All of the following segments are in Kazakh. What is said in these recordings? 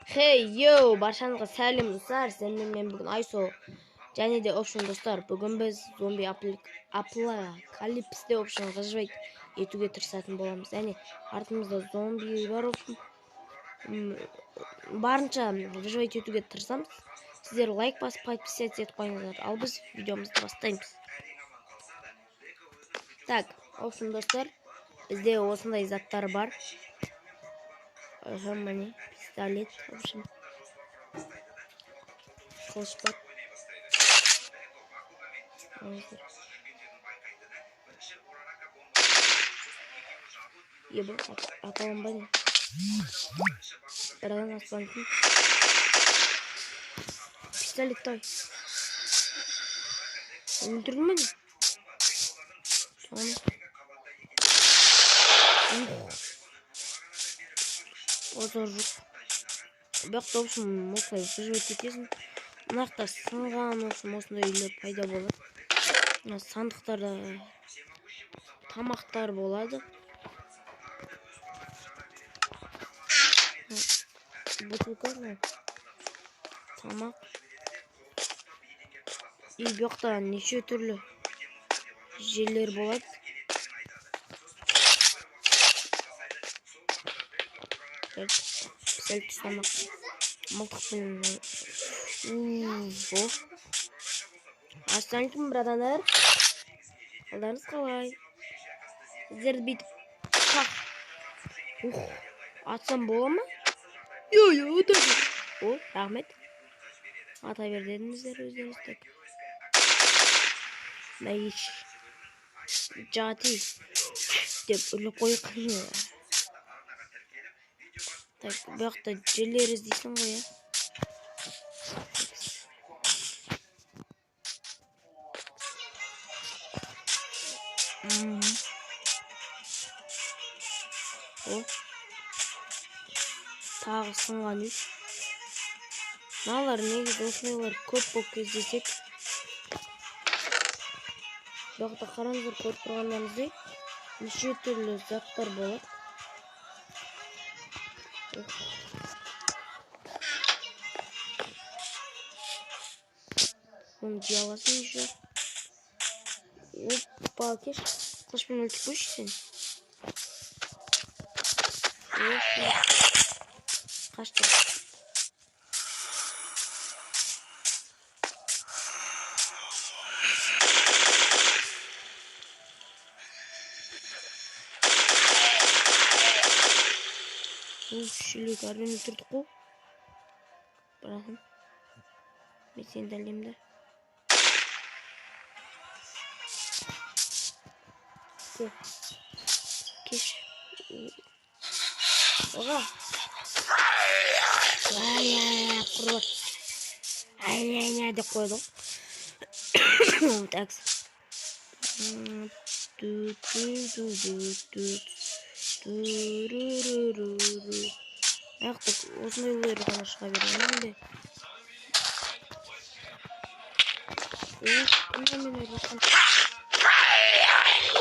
Hey yo, barşаңызға сәлем достар. Сендер мен бүгін Айсо және де опшн достар. Бүгін біз зомби апокалипсте опшн выживать етуге тырысатын боламыз. Және артымызда зомби бар опшн. Барынша выживать етуге тырысамыз. Сіздер лайк басып, подписаться етіп қойыңыздар. Ал біз видеомызды бастаймыз. Так, опшн достар, бізде осындай заттар бар. Міне пистолет, опшн. Қылыш бар. Ебі аталым ба не? Бірден аспансын. Пистолет той. Өлтірдің ба не? Озор жоқ. Бақта опшын осылай выживать етесің. Мынақта сынған осындай үйлер пайда болады. Сандықтарда тамақтар болады. Бутылка тамақ. И бұяқта неше түрлі жерлер болады. Сәл тұстамақ. Мылтықпен. Ассалаумағалейкум, братандар. Қалдарыңыз қалай? Сіздерді бүйтіп атсам бола ма? Йо, ата бер. О, рахмет. Ата бер дедіңіздер өздеріңіз. Мәйіш жати деп үрліп қойық. Так, бұяқта жерлер іздейсің ғой, О, тағы сынған үй. Мыналар негізі осылайлар көп болып кездесек. Бұяқта қараңыздар, көріп тұрғандарыңыздай неше түрлі заттар болады. Оны жей аласың еще. Опа, кеш. Қылышпен өлтіп қойшы сен. Қашты. Шүлік әрбен өлтірдік қой. Бірақын. Мен сені дәлемді. Кеш. Оға. Құрот. Ай-ай-ай деп қойды. Такс. Аяқтық осындай өлері ғана шыға берген бе? Мен айтқан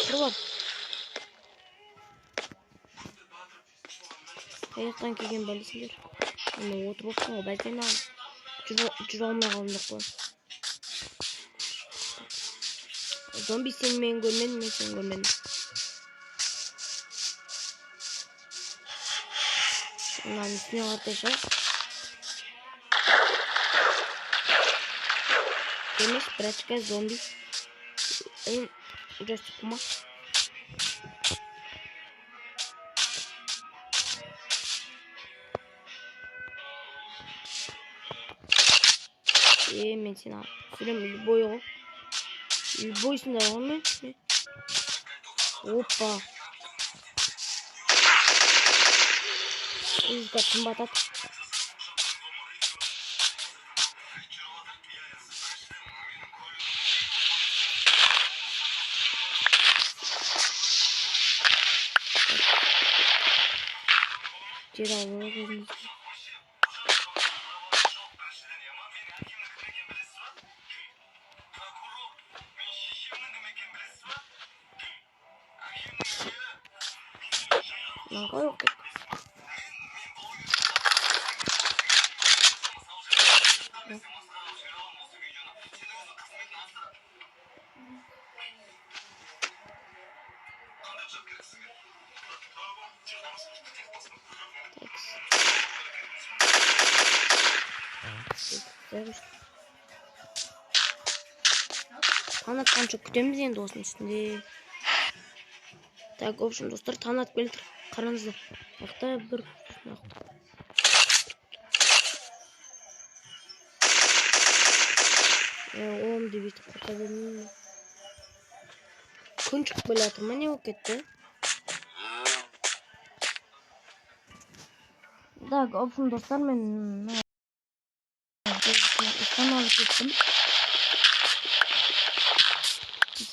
құрбап. Аяқтан келген бәлесіңдер. Оны отырып оқсын ғой, бәлкен ағым. Жүр алмай қалымдық қой. Зомби сен мен көрмедім, мен сен көрмедім. Оның үстіне қартайша. Демеш, бірәчка зомби. Жасы құма. Мен сені алып. Сүрем любой ғой. Любойсында олмен. Опа. Өзгі қымбатат. Жер алуы өзімізді. Мынаған жоқ. Taң атқанша күтеміз енді осының үстінде. Так, в общем, достар, таң атып келе тұр. Қараңыздар. Мақта бір оғым деп етіп қорта бермеймін. Күн шығып келе жатыр ма, не болып кетті? Так, в общем, достар, мен ұстан алып кеттім.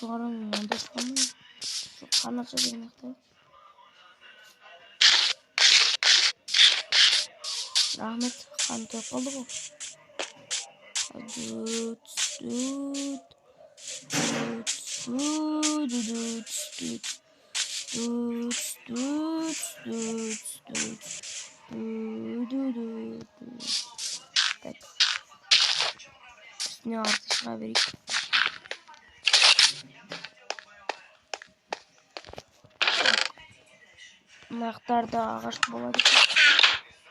Жоғарым онда шығамын. Қанатша деген ақтай. Рахмет, қан тойып қалды ғой. Так. Üstüne artışına vereyim. Мынақтарда ағаш болады.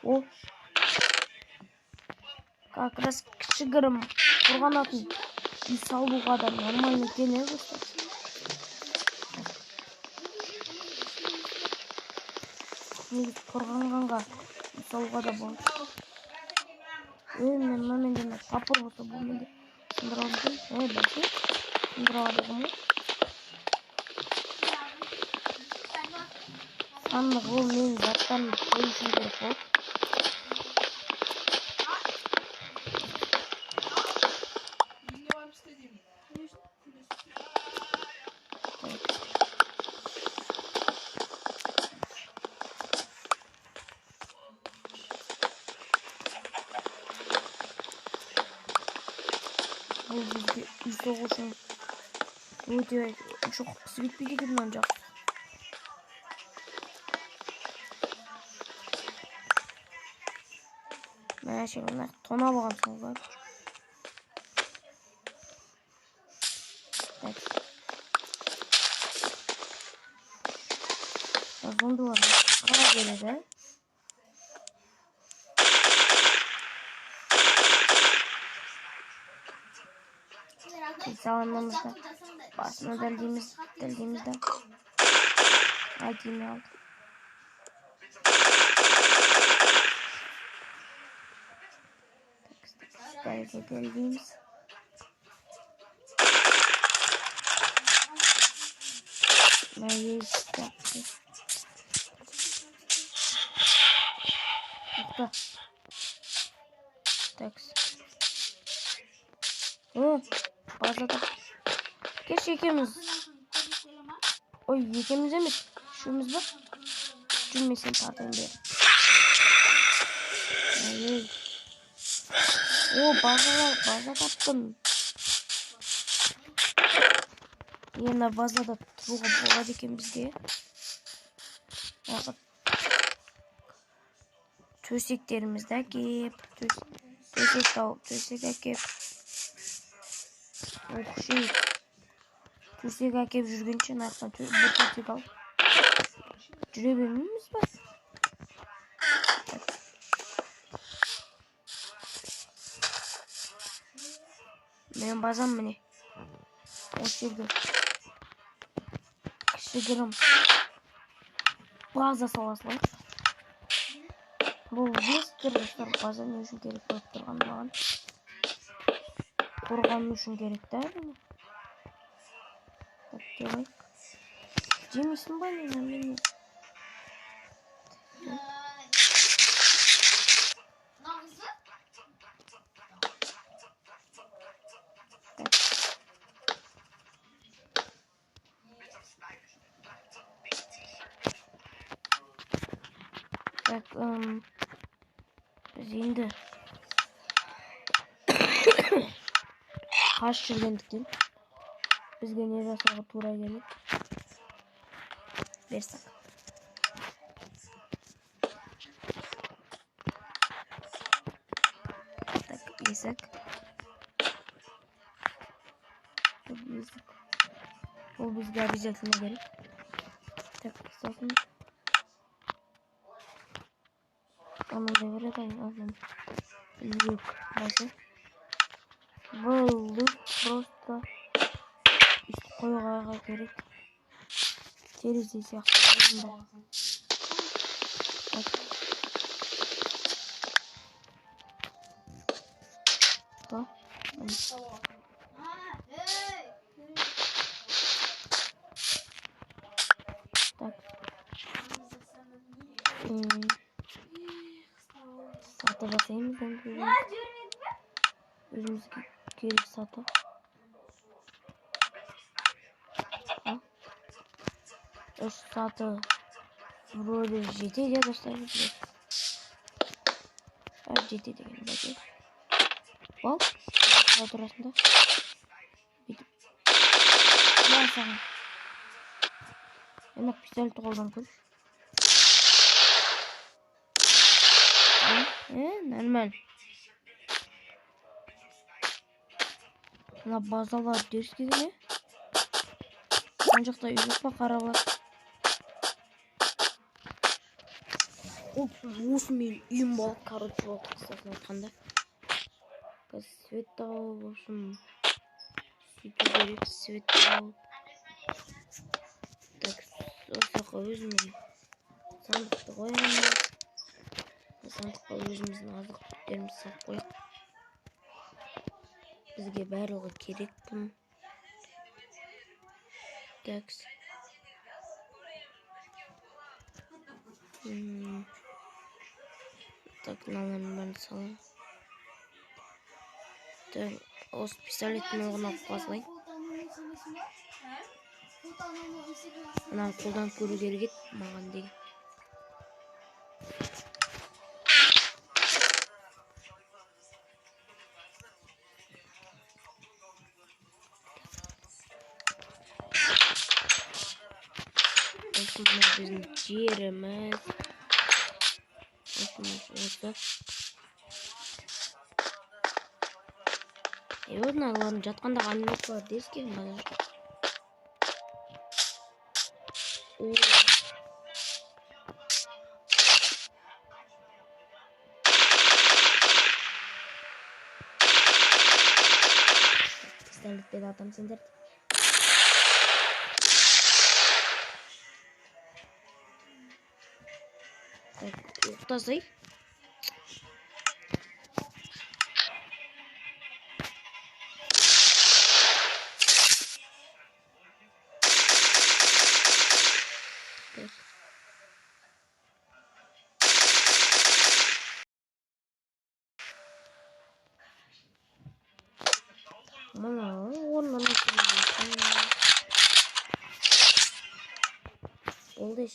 О. Как раз кішігірім қорғанатын үй салуға да нормально екен, достар. Негізі қорғанғанға үй салуға да болады. Мен мынamenде тапыр болса бұл менде сындыра алып жүрмін. Бәсе сындыра алып ғой. Сандық ол мен заттарын қойышым керек болды. Бұл бізге үй соғышын өте жоқ қысы кетпейді екен мынан жақсы. Мәше мына тона алған соң бар. Зомбилар қара келеді. Саламымызда басына дәлдейміз да. Айтыны алды. Дәлге дәлдейміз. Мәйіз тәпті. Ұқта. Тәкс. Базада. Кеш екеміз. Ой, екеміз емес. Үшеуміз бар. Жүрмесен тартайын бері. База таптым. Ена базада тұруға болады екен бізге. Төсектерімізді әкеп. Төсек әкеп. Оқши. Төсек әкеп жүргенше нақтан бір төсек ал. Жүре бермейміз ба? Мен базам міне. Осы жерге кішігірім база саласылайық. Бұл вестер база не үшін керек болып тұрған маған. Қорғану үшін керек та. Так, делайық. Жемейсің ба мені? Так, біз енді қаш жүргендіктен бізге не жасауға тура келеді. Берсақ. Так, есік. Ол бізге обязательно керек. Так, сосын. Onu devreden aldım. Yok. Nasıl? Болды. Просто üst koyuğa gerek. Tereзе сияқты. Так. Sata basayım mı? Özümüz gerek sata. Üç satı. Böyle жетеді ya dostlar. Жетеді деген бәке. Ал. Отырасында. Бүйтіп. Мен саған. Ана пистолет қолданып көр. Нормально. Ана базалар дөріс келді ме? Ана жақта үй жоқ па қарабас? Осы мен үйім болып, короче, болды қысасын айтқанда. Свет тауып, в общем, сөйту керек, свет тауып. Так, осықа өзіміздің сандықты қоямыз. Сандыққа өзіміздің азық түліктерімізді салып қояйық. Бізге барлығы керек бұның. Так. Так, мыналардың бәрін салайын. Так, осы пистолеттің оғын алып қосылайын. Мынаны қолданып көру керек еді маған деген. Осы біздің жеріміз. Осы. Орналарын жатқанда анимациялар дескен базар. Пистолеттерді атам сендер. Так, ұқтасай. Mana orman oldu.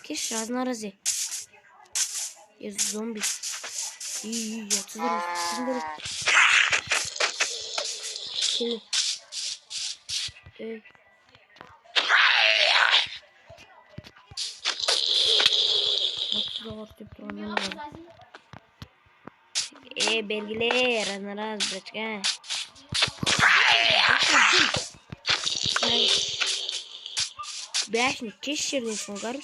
Кеш разнообразие. Есть зомби. И отсюда. Belgili разнообразие, братка. Бяшни кешерден соңғар.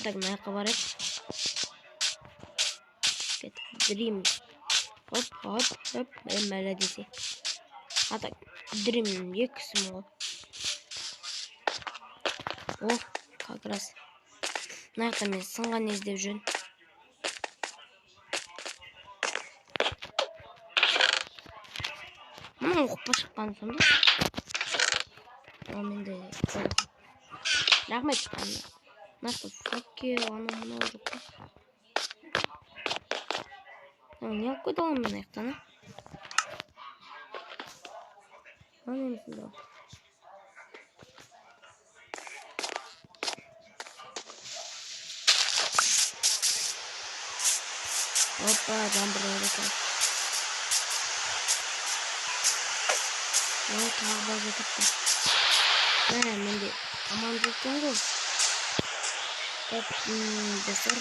Так, маяққа барайық. Дрим. Хоп. Мәлі десе. Так, дрим екісі мұғы. О, как раз. Маяқта мен сынған ездеп жөн. Мұның оқыпа шыққан сонда. Менде рахмет шыққанда. Нақты факке, анау жоқ. Не алып қойды оған мен аяқтана? Немесін да. Опа, жамбыр ойдаса. Тағы база тапты. Менде аман жоқтың ғой. Так, достар.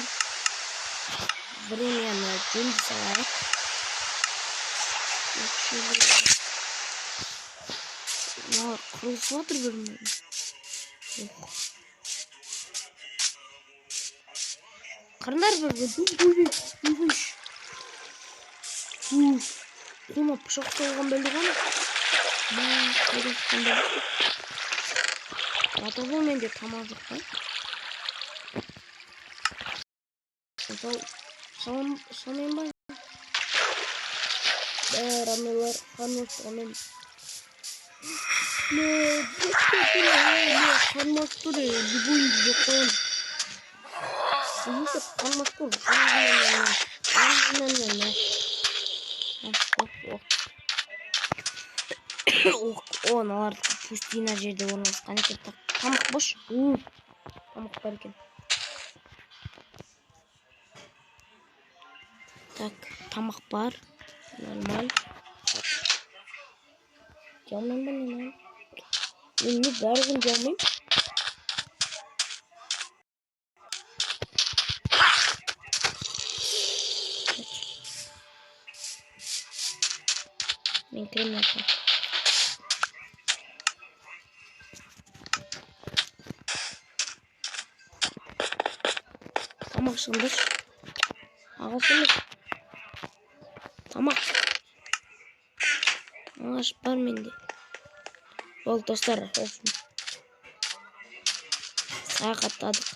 Время на день салайық. Құрылысы отыр бөлімі. Karınlar var. Duymuş. Kuma bıçak soğuğun belli bana. Kayda çıkan belli. Ya da bu mende tamazlık var. Sanayım ben. Ramyalar kanmaz onun. Ne? Kanmaz duruyor. Bir boyunca yapalım. Neyse kanmaz duruyor. O ne var? Pustine жерде орналасқан екен. Тамақ бош. Тамақ бар екен. Так, тамақ бар. Нормаль. Жалмайым ба мен? Мен не бәрі күн жалмайым? Мен крем yapayım. Тамақ шығындыр. Ағашымыз. Тамақ. Ағаш бар менде. Ол достар. Саяхаттадық.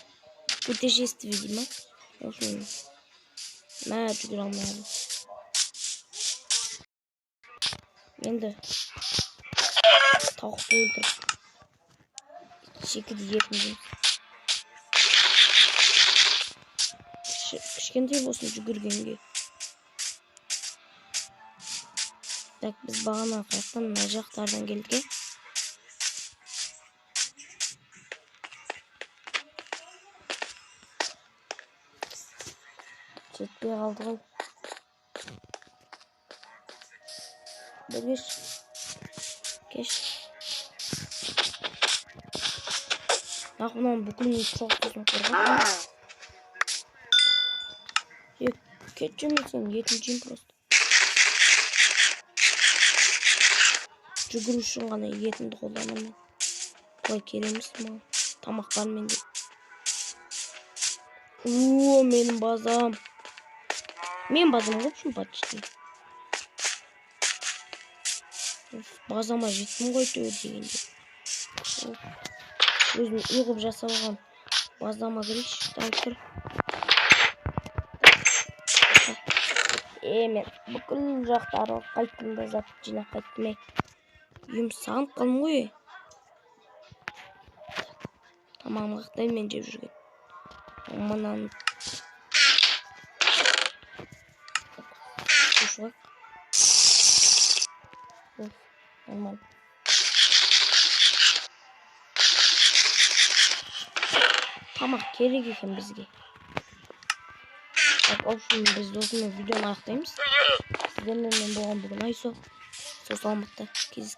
Путешествие видимо. Мә жүгіре алмаймын. Енді тауықты өлтіріп шекіді етін жейміз. Кішкентай болсын жүгіргенге. Так, біз бағана қайттан мына жақтардан келдік. Жетпей қалды ғой. Бір кеш. Нақынан бүкілін соғысын қорған. Кетчем сен етін жейм просто. Жүгіру үшін ғана етімді қолданамын. Бұлай кереміз маған. Тамақ бар менде. Менің базам. Мен базам қопшым почти. Базама жеттім ғой төе дегенде. Өзім ұйғып жасап алған базама кірейші. Так тұр. Мен бүкіл жақтары қайттым да зат жинақ қайттым. Үйім сағынып қалым ғой. Тамам қақтай мен жеп жүрген. Мұнан Шушуақ. Нормал. Тамақ керек екен бізге. Biz dostumla videonu аяқтаймыз. Сіздермен болған бүгін Айсо. Сол саламатта.